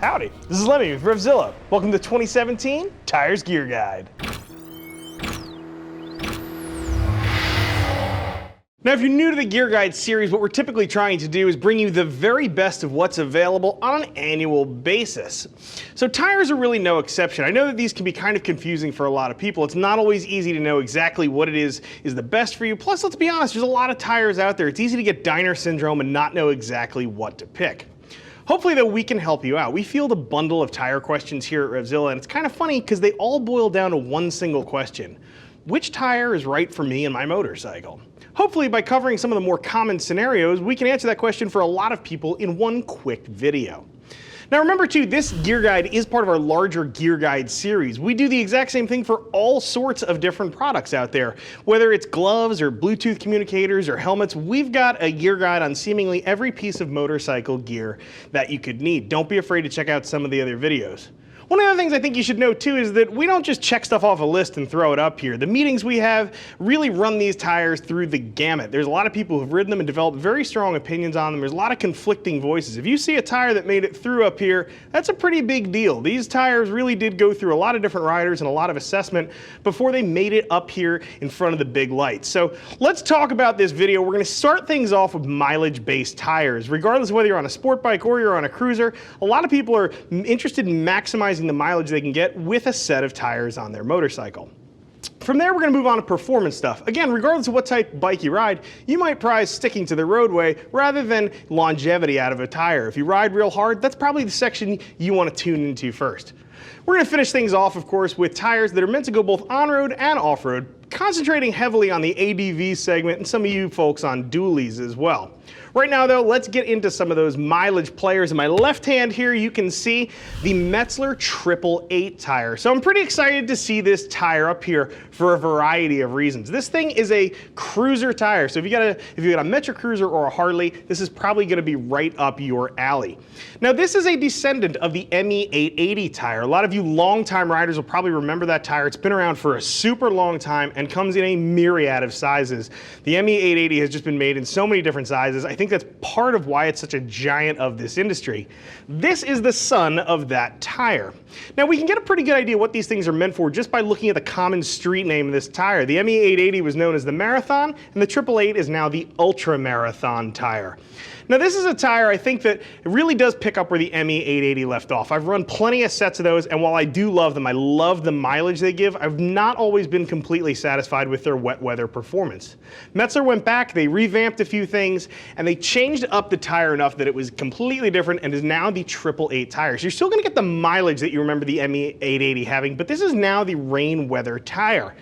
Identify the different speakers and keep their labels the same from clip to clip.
Speaker 1: Howdy, this is Lemmy with RevZilla. Welcome to 2017 Tires Gear Guide. Now, if you're new to the Gear Guide series, what we're typically trying to do is bring you the very best of what's available on an annual basis. So tires are really no exception. I know that these can be kind of confusing for a lot of people. It's not always easy to know exactly what it is the best for you. Plus, let's be honest, there's a lot of tires out there. It's easy to get diner syndrome and not know exactly what to pick. Hopefully, though, we can help you out. We field a bundle of tire questions here at RevZilla, and it's kind of funny because they all boil down to one single question. Which tire is right for me and my motorcycle? Hopefully, by covering some of the more common scenarios, we can answer that question for a lot of people in one quick video. Now remember too, this gear guide is part of our larger gear guide series. We do the exact same thing for all sorts of different products out there. Whether it's gloves or Bluetooth communicators or helmets, we've got a gear guide on seemingly every piece of motorcycle gear that you could need. Don't be afraid to check out some of the other videos. One of the things I think you should know too is that we don't just check stuff off a list and throw it up here. The meetings we have really run these tires through the gamut. There's a lot of people who've ridden them and developed very strong opinions on them. There's a lot of conflicting voices. If you see a tire that made it through up here, that's a pretty big deal. These tires really did go through a lot of different riders and a lot of assessment before they made it up here in front of the big lights. So let's talk about this video. We're going to start things off with mileage-based tires. Regardless of whether you're on a sport bike or you're on a cruiser, a lot of people are interested in maximizing the mileage they can get with a set of tires on their motorcycle. From there, we're going to move on to performance stuff. Again, regardless of what type of bike you ride, you might prize sticking to the roadway rather than longevity out of a tire. If you ride real hard, that's probably the section you want to tune into first. We're going to finish things off, of course, with tires that are meant to go both on-road and off-road, concentrating heavily on the ADV segment and some of you folks on dualies as well. Right now, though, let's get into some of those mileage players. In my left hand here, you can see the Metzler 888 tire. So I'm pretty excited to see this tire up here for a variety of reasons. This thing is a cruiser tire. So if you got a Metro Cruiser or a Harley, this is probably going to be right up your alley. Now, this is a descendant of the ME 880 tire. A lot of you longtime riders will probably remember that tire. It's been around for a super long time and comes in a myriad of sizes. The ME 880 has just been made in so many different sizes. I think that's part of why it's such a giant of this industry. This is the son of that tire. Now we can get a pretty good idea what these things are meant for just by looking at the common street name of this tire. The ME 880 was known as the Marathon, and the 888 is now the Ultra Marathon tire. Now this is a tire I think that it really does pick up where the ME 880 left off. I've run plenty of sets of those, and while I do love them, I love the mileage they give, I've not always been completely satisfied with their wet weather performance. Metzler went back, they revamped a few things, and they changed up the tire enough that it was completely different and is now the 888 tire. So you're still going to get the mileage that you remember the ME 880 having, but this is now the rain weather tire.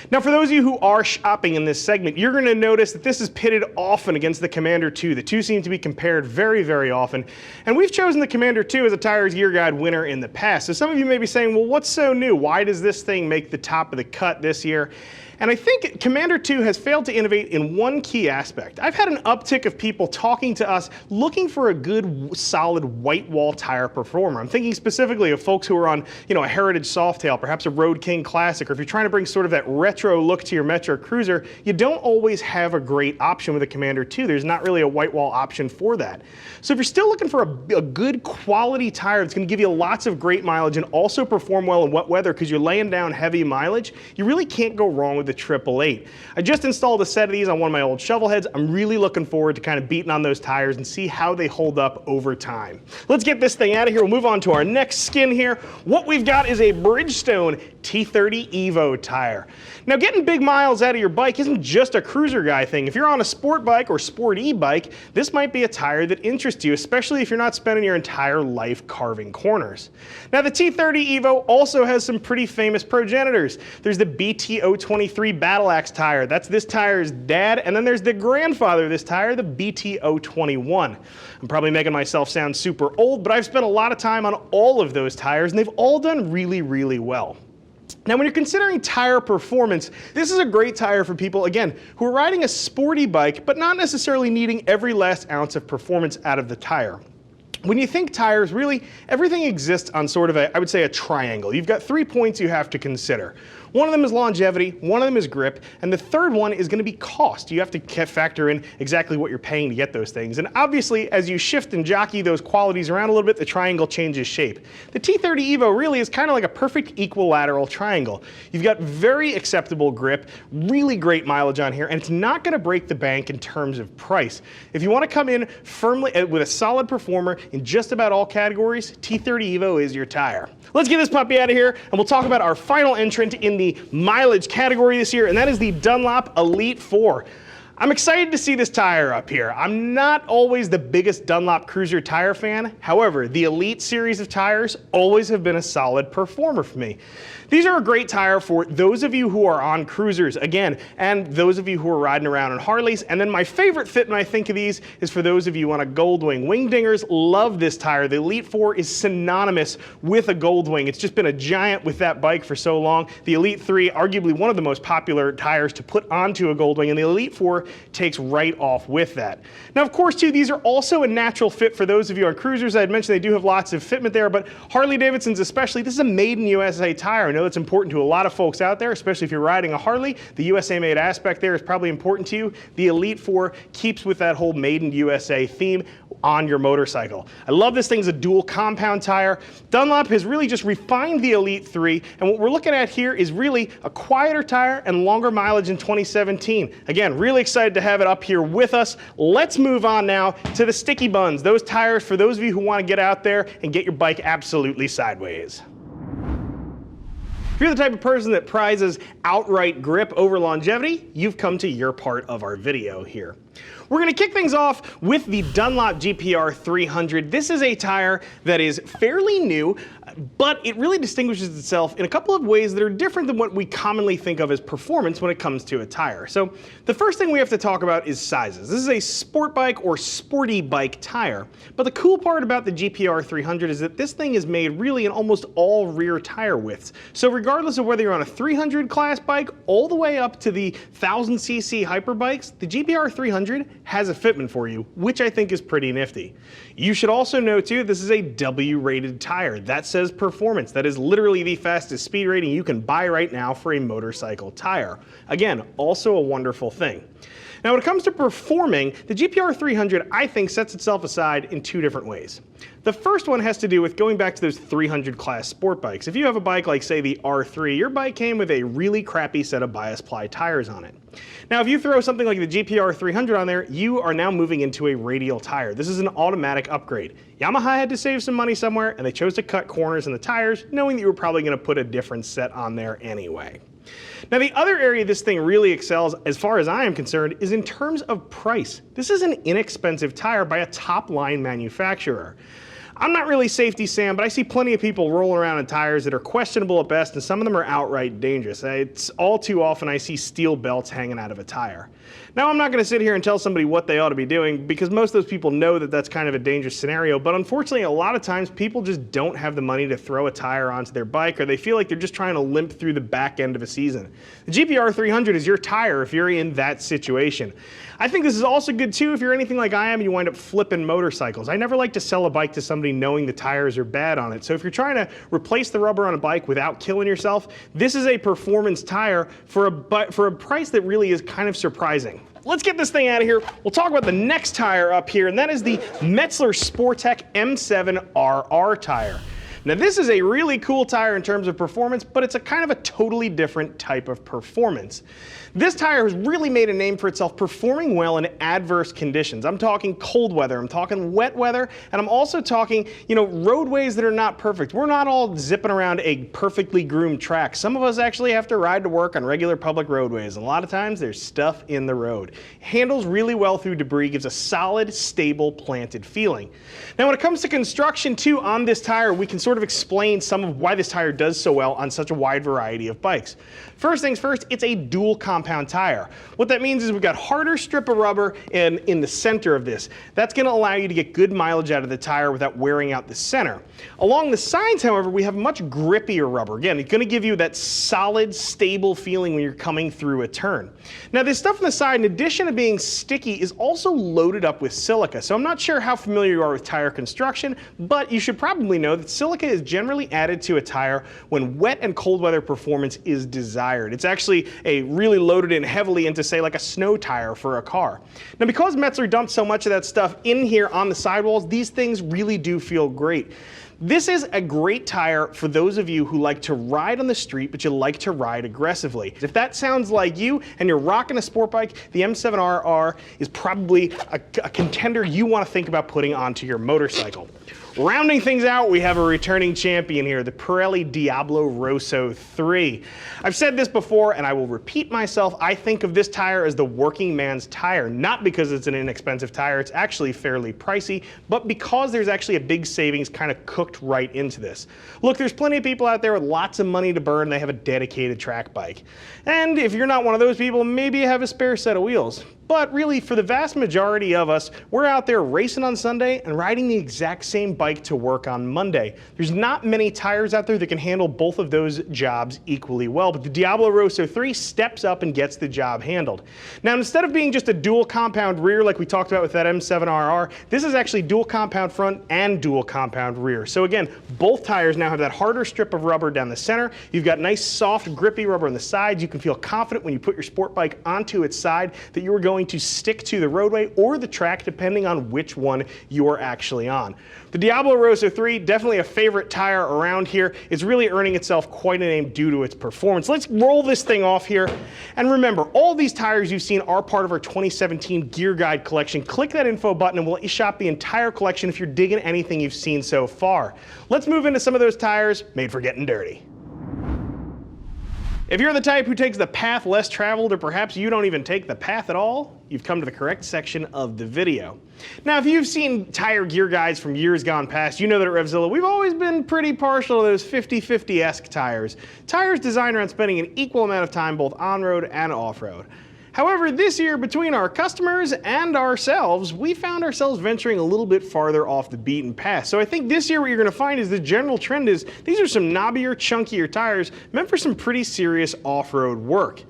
Speaker 1: Now, for those of you who are shopping in this segment, you're going to notice that this is pitted often against the Commander 2. The two seem to be compared very, very often. And we've chosen the Commander 2 as a Tires Gear Guide winner in the past. So some of you may be saying, well, what's so new? Why does this thing make the top of the cut this year? And I think Commander 2 has failed to innovate in one key aspect. I've had an uptick of people talking to us looking for a good, solid white wall tire performer. I'm thinking specifically of folks who are on, a Heritage Softail, perhaps a Road King Classic, or if you're trying to bring sort of that retro look to your Metro Cruiser, you don't always have a great option with a Commander 2. There's not really a white wall option for that. So if you're still looking for a good quality tire that's going to give you lots of great mileage and also perform well in wet weather because you're laying down heavy mileage, you really can't go wrong with the 888. I just installed a set of these on one of my old shovel heads. I'm really looking forward to kind of beating on those tires and see how they hold up over time. Let's get this thing out of here. We'll move on to our next skin here. What we've got is a Bridgestone T30 Evo tire. Now, getting big miles out of your bike isn't just a cruiser guy thing. If you're on a sport bike or sport e-bike, this might be a tire that interests you, especially if you're not spending your entire life carving corners. Now, the T30 Evo also has some pretty famous progenitors. There's the BT-023 Battle Axe tire. That's this tire's dad. And then there's the grandfather of this tire, the BT-021. I'm probably making myself sound super old, but I've spent a lot of time on all of those tires, and they've all done really, really well. Now, when you're considering tire performance, this is a great tire for people, again, who are riding a sporty bike, but not necessarily needing every last ounce of performance out of the tire. When you think tires, really, everything exists on sort of I would say a triangle. You've got 3 points you have to consider. One of them is longevity, one of them is grip, and the third one is going to be cost. You have to factor in exactly what you're paying to get those things. And obviously, as you shift and jockey those qualities around a little bit, the triangle changes shape. The T30 Evo really is kind of like a perfect equilateral triangle. You've got very acceptable grip, really great mileage on here, and it's not going to break the bank in terms of price. If you want to come in firmly with a solid performer in just about all categories, T30 Evo is your tire. Let's get this puppy out of here, and we'll talk about our final entrant in the mileage category this year, and that is the Dunlop Elite 4. I'm excited to see this tire up here. I'm not always the biggest Dunlop cruiser tire fan. However, the Elite series of tires always have been a solid performer for me. These are a great tire for those of you who are on cruisers, again, and those of you who are riding around on Harleys. And then my favorite fit when I think of these is for those of you on a Goldwing. Wingdingers love this tire. The Elite 4 is synonymous with a Goldwing. It's just been a giant with that bike for so long. The Elite 3, arguably one of the most popular tires to put onto a Goldwing, and the Elite 4 takes right off with that. Now, of course, too, these are also a natural fit for those of you on cruisers. I had mentioned they do have lots of fitment there, but Harley-Davidson's especially, this is a made in USA tire. I know that's important to a lot of folks out there, especially if you're riding a Harley. The USA made aspect there is probably important to you. The Elite 4 keeps with that whole made in USA theme on your motorcycle. I love this thing as a dual compound tire. Dunlop has really just refined the Elite 3, and what we're looking at here is really a quieter tire and longer mileage in 2017. Again, really excited to have it up here with us. Let's move on now to the sticky buns, those tires for those of you who want to get out there and get your bike absolutely sideways. If you're the type of person that prizes outright grip over longevity, you've come to your part of our video here. We're going to kick things off with the Dunlop Gp R 300. This is a tire that is fairly new, but it really distinguishes itself in a couple of ways that are different than what we commonly think of as performance when it comes to a tire. So the first thing we have to talk about is sizes. This is a sport bike or sporty bike tire, but the cool part about the Gp R 300 is that this thing is made really in almost all rear tire widths. So regardless of whether you're on a 300 class bike all the way up to the 1000cc hyper bikes, the Gp R 300 has a fitment for you, which I think is pretty nifty. You should also know too, this is a W rated tire. That says performance. That is literally the fastest speed rating you can buy right now for a motorcycle tire. Again, also a wonderful thing. Now when it comes to performing, the Gp R 300 I think sets itself aside in two different ways. The first one has to do with going back to those 300 class sport bikes. If you have a bike like say the R3, your bike came with a really crappy set of bias ply tires on it. Now if you throw something like the Gp R 300 on there, you are now moving into a radial tire. This is an automatic upgrade. Yamaha had to save some money somewhere and they chose to cut corners in the tires, knowing that you were probably going to put a different set on there anyway. Now the other area this thing really excels, as far as I am concerned, is in terms of price. This is an inexpensive tire by a top-line manufacturer. I'm not really Safety Sam, but I see plenty of people rolling around in tires that are questionable at best, and some of them are outright dangerous. It's all too often I see steel belts hanging out of a tire. Now, I'm not going to sit here and tell somebody what they ought to be doing, because most of those people know that that's kind of a dangerous scenario, but unfortunately, a lot of times people just don't have the money to throw a tire onto their bike, or they feel like they're just trying to limp through the back end of a season. The Gp R 300 is your tire if you're in that situation. I think this is also good too if you're anything like I am and you wind up flipping motorcycles. I never like to sell a bike to somebody knowing the tires are bad on it. So if you're trying to replace the rubber on a bike without killing yourself, this is a performance tire for a price that really is kind of surprising. Let's get this thing out of here. We'll talk about the next tire up here, and that is the Metzler Sportec M7 RR tire. Now this is a really cool tire in terms of performance, but it's a kind of a totally different type of performance. This tire has really made a name for itself performing well in adverse conditions. I'm talking cold weather, I'm talking wet weather, and I'm also talking, roadways that are not perfect. We're not all zipping around a perfectly groomed track. Some of us actually have to ride to work on regular public roadways, and a lot of times there's stuff in the road. Handles really well through debris, gives a solid, stable, planted feeling. Now when it comes to construction too on this tire, we can sort of explain some of why this tire does so well on such a wide variety of bikes. First things first, it's a dual compound tire. What that means is we've got harder strip of rubber in the center of this. That's going to allow you to get good mileage out of the tire without wearing out the center. Along the sides, however, we have much grippier rubber. Again, it's going to give you that solid, stable feeling when you're coming through a turn. Now this stuff on the side, in addition to being sticky, is also loaded up with silica. So I'm not sure how familiar you are with tire construction, but you should probably know that silica silica is generally added to a tire when wet and cold weather performance is desired. It's actually really loaded in heavily into, say, like a snow tire for a car. Now, because Metzler dumped so much of that stuff in here on the sidewalls, these things really do feel great. This is a great tire for those of you who like to ride on the street, but you like to ride aggressively. If that sounds like you and you're rocking a sport bike, the M7RR is probably a contender you want to think about putting onto your motorcycle. Rounding things out, we have a returning champion here, the Pirelli Diablo Rosso 3. I've said this before, and I will repeat myself. I think of this tire as the working man's tire, not because it's an inexpensive tire. It's actually fairly pricey, but because there's actually a big savings kind of cooked right into this. Look, there's plenty of people out there with lots of money to burn. They have a dedicated track bike. And if you're not one of those people, maybe you have a spare set of wheels. But really, for the vast majority of us, we're out there racing on Sunday and riding the exact same bike to work on Monday. There's not many tires out there that can handle both of those jobs equally well, but the Diablo Rosso 3 steps up and gets the job handled. Now, instead of being just a dual compound rear like we talked about with that M7RR, this is actually dual compound front and dual compound rear. So again, both tires now have that harder strip of rubber down the center. You've got nice, soft, grippy rubber on the sides. You can feel confident when you put your sport bike onto its side that you are going to stick to the roadway or the track depending on which one you're actually on. The Diablo Rosso 3, definitely a favorite tire around here. It's really earning itself quite a name due to its performance. Let's roll this thing off here. And remember, all these tires you've seen are part of our 2017 Gear Guide collection. Click that info button and we'll let you shop the entire collection if you're digging anything you've seen so far. Let's move into some of those tires made for getting dirty. If you're the type who takes the path less traveled, or perhaps you don't even take the path at all, you've come to the correct section of the video. Now, if you've seen tire gear guides from years gone past, you know that at RevZilla, we've always been pretty partial to those 50-50-esque tires. Tires designed around spending an equal amount of time both on-road and off-road. However, this year, between our customers and ourselves, we found ourselves venturing a little bit farther off the beaten path. So I think this year what you're going to find is the general trend is these are some knobbier, chunkier tires meant for some pretty serious off-road work.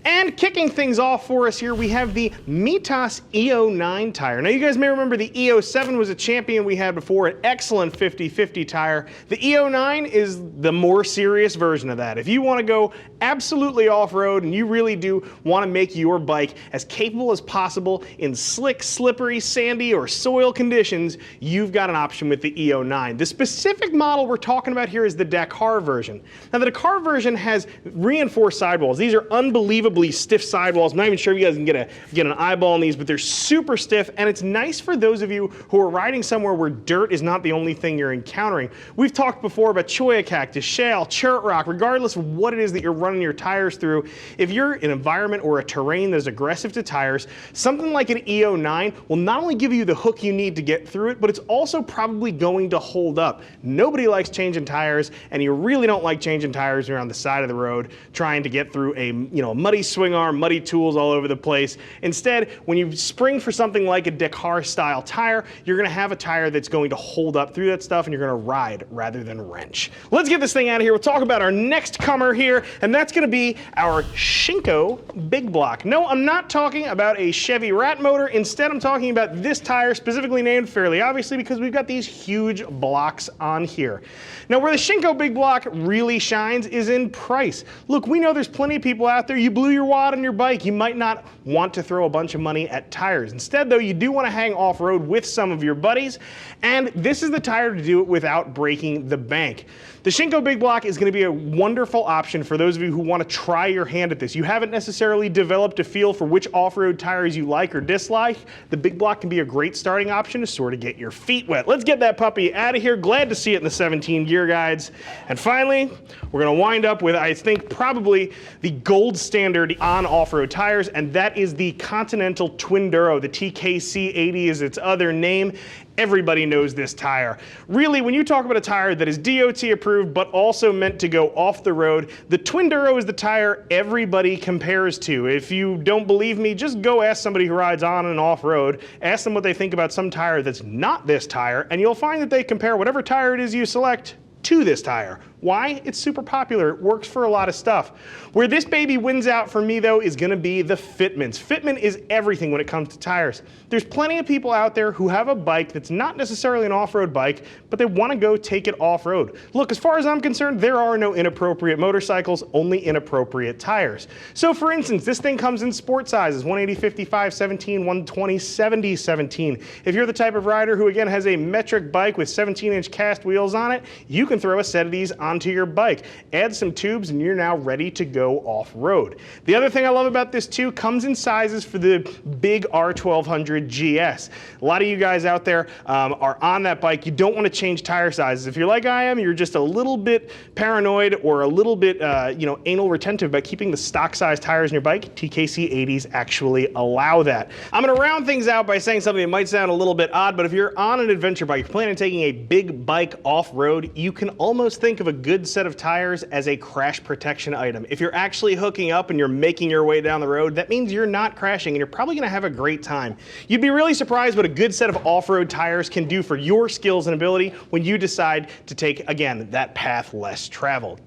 Speaker 1: And kicking things off for us here, we have the Mitas EO9 tire. Now, you guys may remember the EO7 was a champion we had before, an excellent 50-50 tire. The EO9 is the more serious version of that. If you want to go absolutely off-road and you really do want to make your bike as capable as possible in slick, slippery, sandy, or soil conditions, you've got an option with the EO9. The specific model we're talking about here is the Dakar version. Now, the Dakar version has reinforced sidewalls. These are unbelievable stiff sidewalls. I'm not even sure if you guys can get an eyeball on these, but they're super stiff, and it's nice for those of you who are riding somewhere where dirt is not the only thing you're encountering. We've talked before about cholla cactus, shale, chert rock, regardless of what it is that you're running your tires through. If you're in an environment or a terrain that's aggressive to tires, something like an EO9 will not only give you the hook you need to get through it, but it's also probably going to hold up. Nobody likes changing tires, and you really don't like changing tires when you're on the side of the road trying to get through a muddy swing arm, muddy tools all over the place. Instead, when you spring for something like a Dakar style tire, you're going to have a tire that's going to hold up through that stuff and you're going to ride rather than wrench. Let's get this thing out of here. We'll talk about our next comer here, and that's going to be our Shinko Big Block. No, I'm not talking about a Chevy rat motor. Instead, I'm talking about this tire, specifically named fairly obviously because we've got these huge blocks on here. Now, where the Shinko Big Block really shines is in price. Look, we know there's plenty of people out there, you blew your wad on your bike, you might not want to throw a bunch of money at tires. Instead, though, you do want to hang off-road with some of your buddies, and this is the tire to do it without breaking the bank. The Shinko Big Block is going to be a wonderful option for those of you who want to try your hand at this. You haven't necessarily developed a feel for which off-road tires you like or dislike. The Big Block can be a great starting option to sort of get your feet wet. Let's get that puppy out of here. Glad to see it in the 17 gear guides. And finally, we're going to wind up with, I think, probably the gold standard on off-road tires, and that is the Continental Twinduro. The TKC80 is its other name. Everybody knows this tire. Really, when you talk about a tire that is DOT approved but also meant to go off the road, the Twinduro is the tire everybody compares to. If you don't believe me, just go ask somebody who rides on and off road, ask them what they think about some tire that's not this tire, and you'll find that they compare whatever tire it is you select to this tire. Why? It's super popular. It works for a lot of stuff. Where this baby wins out for me though is gonna be the fitments. Fitment is everything when it comes to tires. There's plenty of people out there who have a bike that's not necessarily an off-road bike, but they wanna go take it off-road. Look, as far as I'm concerned, there are no inappropriate motorcycles, only inappropriate tires. So for instance, this thing comes in sport sizes, 180, 55, 17, 120, 70, 17. If you're the type of rider who again has a metric bike with 17-inch cast wheels on it, you can throw a set of these onto your bike. Add some tubes and you're now ready to go off-road. The other thing I love about this too, comes in sizes for the big R1200 GS. A lot of you guys out there are on that bike. You don't want to change tire sizes. If you're like I am, you're just a little bit paranoid or a little bit anal retentive about keeping the stock size tires in your bike. TKC 80s actually allow that. I'm going to round things out by saying something that might sound a little bit odd, but if you're on an adventure bike, you're planning on taking a big bike off-road, you can almost think of a good set of tires as a crash protection item. If you're actually hooking up and you're making your way down the road, that means you're not crashing and you're probably going to have a great time. You'd be really surprised what a good set of off-road tires can do for your skills and ability when you decide to take, again, that path less traveled.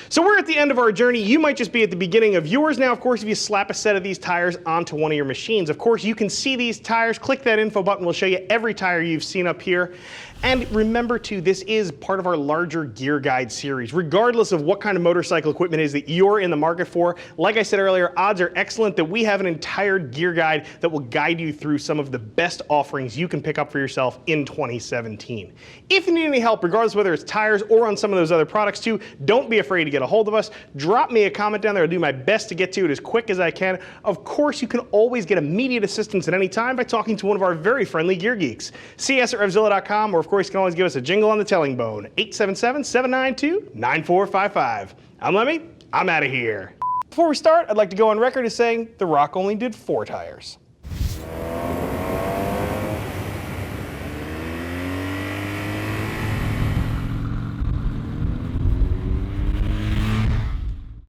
Speaker 1: So we're at the end of our journey. You might just be at the beginning of yours now. Of course, if you slap a set of these tires onto one of your machines, of course, you can see these tires. Click that info button. We'll show you every tire you've seen up here. And remember too, this is part of our larger gear guide series. Regardless of what kind of motorcycle equipment is that you're in the market for, like I said earlier, odds are excellent that we have an entire gear guide that will guide you through some of the best offerings you can pick up for yourself in 2017. If you need any help, regardless whether it's tires or on some of those other products too, don't be afraid to get a hold of us. Drop me a comment down there. I'll do my best to get to it as quick as I can. Of course, you can always get immediate assistance at any time by talking to one of our very friendly gear geeks. See us at RevZilla.com, or of course, you can always give us a jingle on the telling bone, 877-792-9455. I'm Lemmy. I'm out of here. Before we start, I'd like to go on record as saying The Rock only did 4 tires.